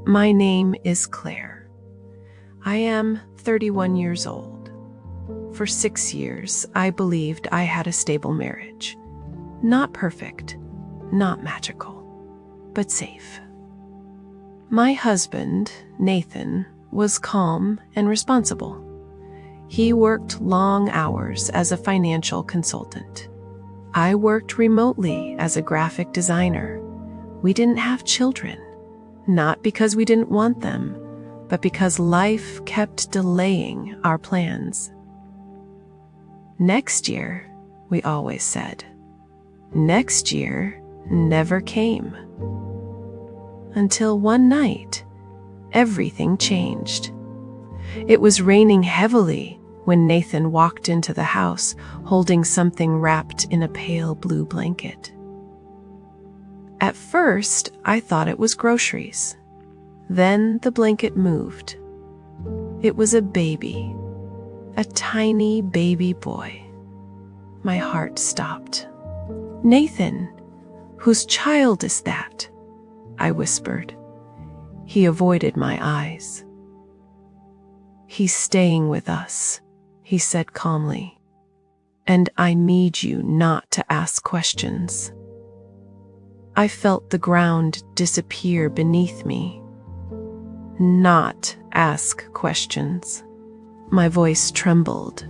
My name is Claire. I am 31 years old. For 6 years, I believed I had a stable marriage. Not perfect, not magical, but safe. My husband, Nathan, was calm and responsible. He worked long hours as a financial consultant. I worked remotely as a graphic designer. We didn't have children, not because we didn't want them, but because life kept delaying our plans. Next year, we always said. Next year never came. Until one night, everything changed. It was raining heavily when Nathan walked into the house holding something wrapped in a pale blue blanket. At first, I thought it was groceries. Then the blanket moved. It was a baby, a tiny baby boy. My heart stopped. "Nathan, whose child is that?" I whispered. He avoided my eyes. "He's staying with us," he said calmly. "And I need you not to ask questions." I felt the ground disappear beneath me. Not ask questions. My voice trembled.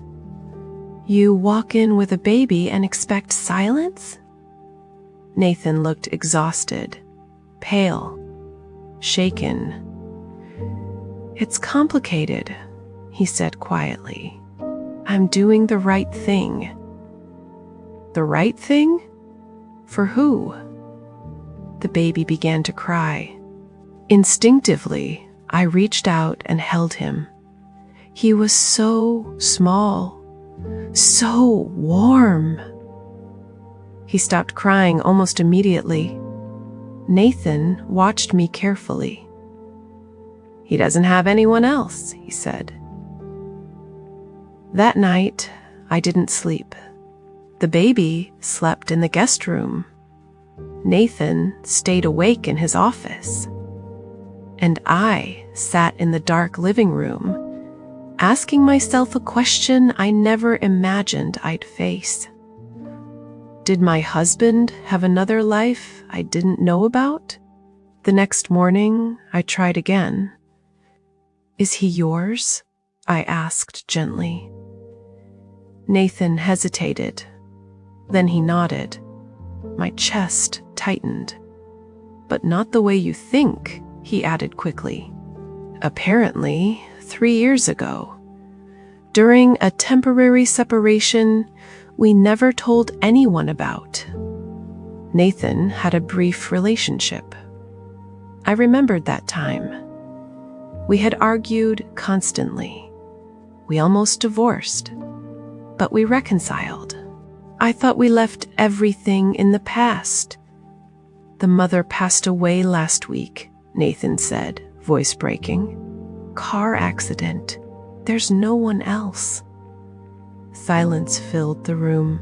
"You walk in with a baby and expect silence?" Nathan looked exhausted, pale, shaken. "It's complicated," he said quietly. "I'm doing the right thing." The right thing? For who? The baby began to cry. Instinctively, I reached out and held him. He was so small, so warm. He stopped crying almost immediately. Nathan watched me carefully. "He doesn't have anyone else," he said. That night, I didn't sleep. The baby slept in the guest room. Nathan stayed awake in his office. And I sat in the dark living room, asking myself a question I never imagined I'd face. Did my husband have another life I didn't know about? The next morning, I tried again. "Is he yours?" I asked gently. Nathan hesitated. Then he nodded. My chest tightened. "But not the way you think," he added quickly. "Apparently, 3 years ago, during a temporary separation we never told anyone about. Nathan had a brief relationship. I remembered that time. We had argued constantly. We almost divorced, but we reconciled. I thought we left everything in the past." "The mother passed away last week," Nathan said, voice breaking. "Car accident. There's no one else." Silence filled the room.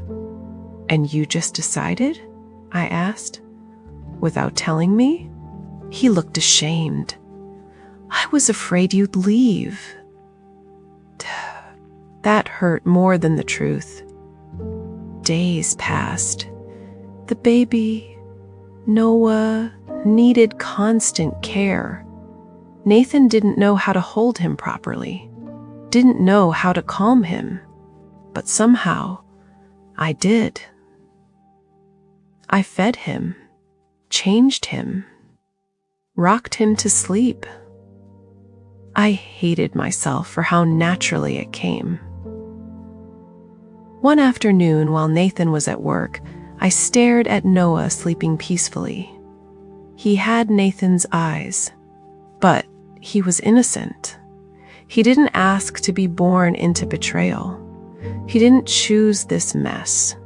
"And you just decided?" I asked. "Without telling me?" He looked ashamed. "I was afraid you'd leave." That hurt more than the truth. Days passed. The baby, Noah, needed constant care. Nathan didn't know how to hold him properly, didn't know how to calm him, but somehow I did. I fed him, changed him, rocked him to sleep. I hated myself for how naturally it came. One afternoon, while Nathan was at work, I stared at Noah sleeping peacefully. He had Nathan's eyes, but he was innocent. He didn't ask to be born into betrayal. He didn't choose this mess.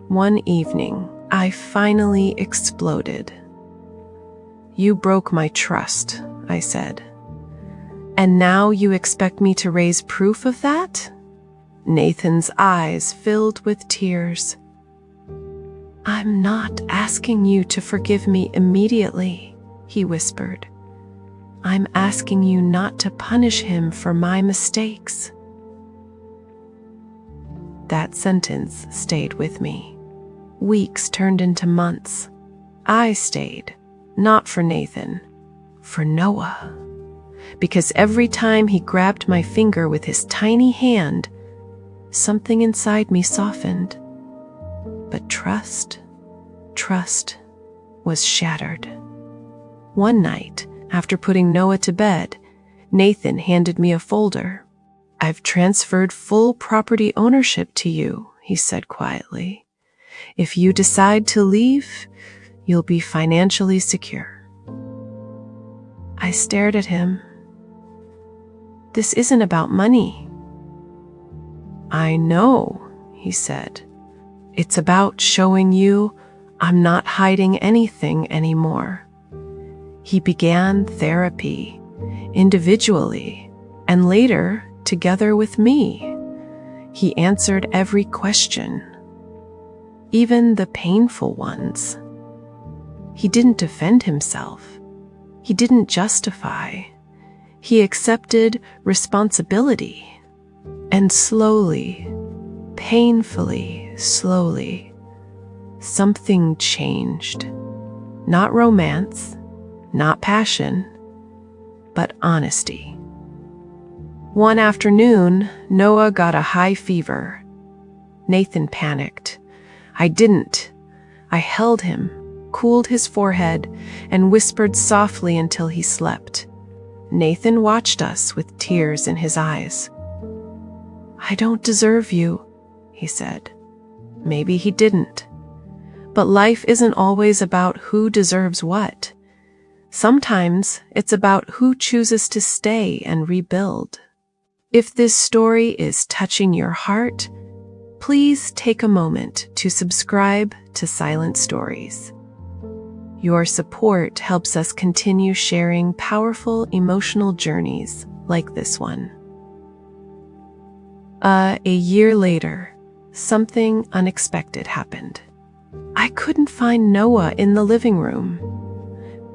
One evening, I finally exploded. "You broke my trust," I said. "And now you expect me to raise proof of that?" Nathan's eyes filled with tears. "I'm not asking you to forgive me immediately," he whispered. I'm asking you not to punish him for my mistakes." That sentence stayed with me. Weeks turned into months. I stayed, not for Nathan, for Noah. Because every time he grabbed my finger with his tiny hand, something inside me softened. But trust was shattered. One night, after putting Noah to bed, Nathan handed me a folder. "I've transferred full property ownership to you," he said quietly. "If you decide to leave, you'll be financially secure." I stared at him. "This isn't about money." "I know," he said. "It's about showing you I'm not hiding anything anymore." He began therapy, individually, and later together with me. He answered every question, even the painful ones. He didn't defend himself. He didn't justify. He accepted responsibility. And slowly, painfully slowly, something changed. Not romance, not passion, but honesty. One afternoon, Noah got a high fever. Nathan panicked. I didn't. I held him, cooled his forehead, and whispered softly until he slept. Nathan watched us with tears in his eyes. "I don't deserve you," he said. Maybe he didn't. But life isn't always about who deserves what. Sometimes it's about who chooses to stay and rebuild. If this story is touching your heart, please take a moment to subscribe to Silent Stories. Your support helps us continue sharing powerful emotional journeys like this one. A year later, something unexpected happened. I couldn't find Noah in the living room.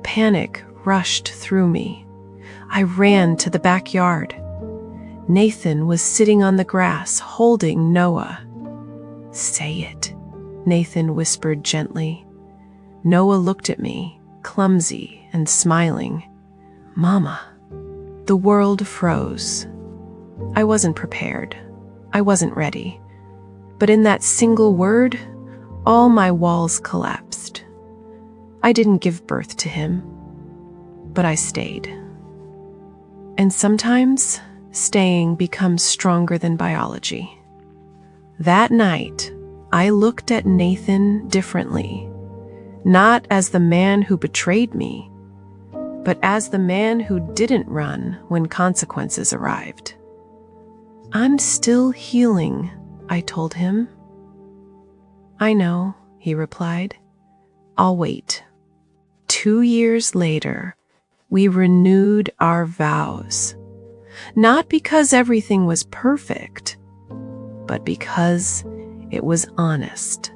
Panic rushed through me. I ran to the backyard. Nathan was sitting on the grass holding Noah. "Say it," Nathan whispered gently. Noah looked at me, clumsy and smiling. "Mama." The world froze. I wasn't prepared. I wasn't ready. But in that single word, all my walls collapsed. I didn't give birth to him, but I stayed. And sometimes staying becomes stronger than biology. That night, I looked at Nathan differently, not as the man who betrayed me, but as the man who didn't run when consequences arrived. "I'm still healing," I told him. "I know," he replied. "I'll wait." 2 years later, we renewed our vows. Not because everything was perfect, but because it was honest.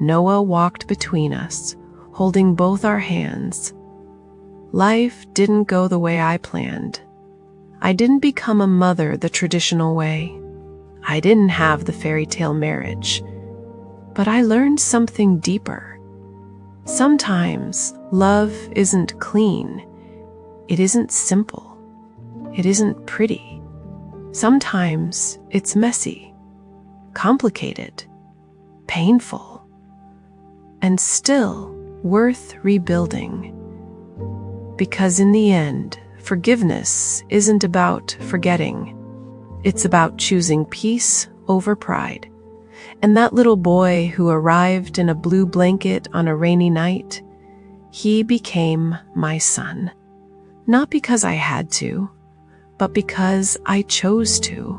Noah walked between us, holding both our hands. Life didn't go the way I planned. I didn't become a mother the traditional way. I didn't have the fairy tale marriage. But I learned something deeper. Sometimes love isn't clean. It isn't simple. It isn't pretty. Sometimes it's messy, complicated, painful, and still worth rebuilding. Because in the end, forgiveness isn't about forgetting. It's about choosing peace over pride. And that little boy who arrived in a blue blanket on a rainy night, he became my son. Not because I had to, but because I chose to.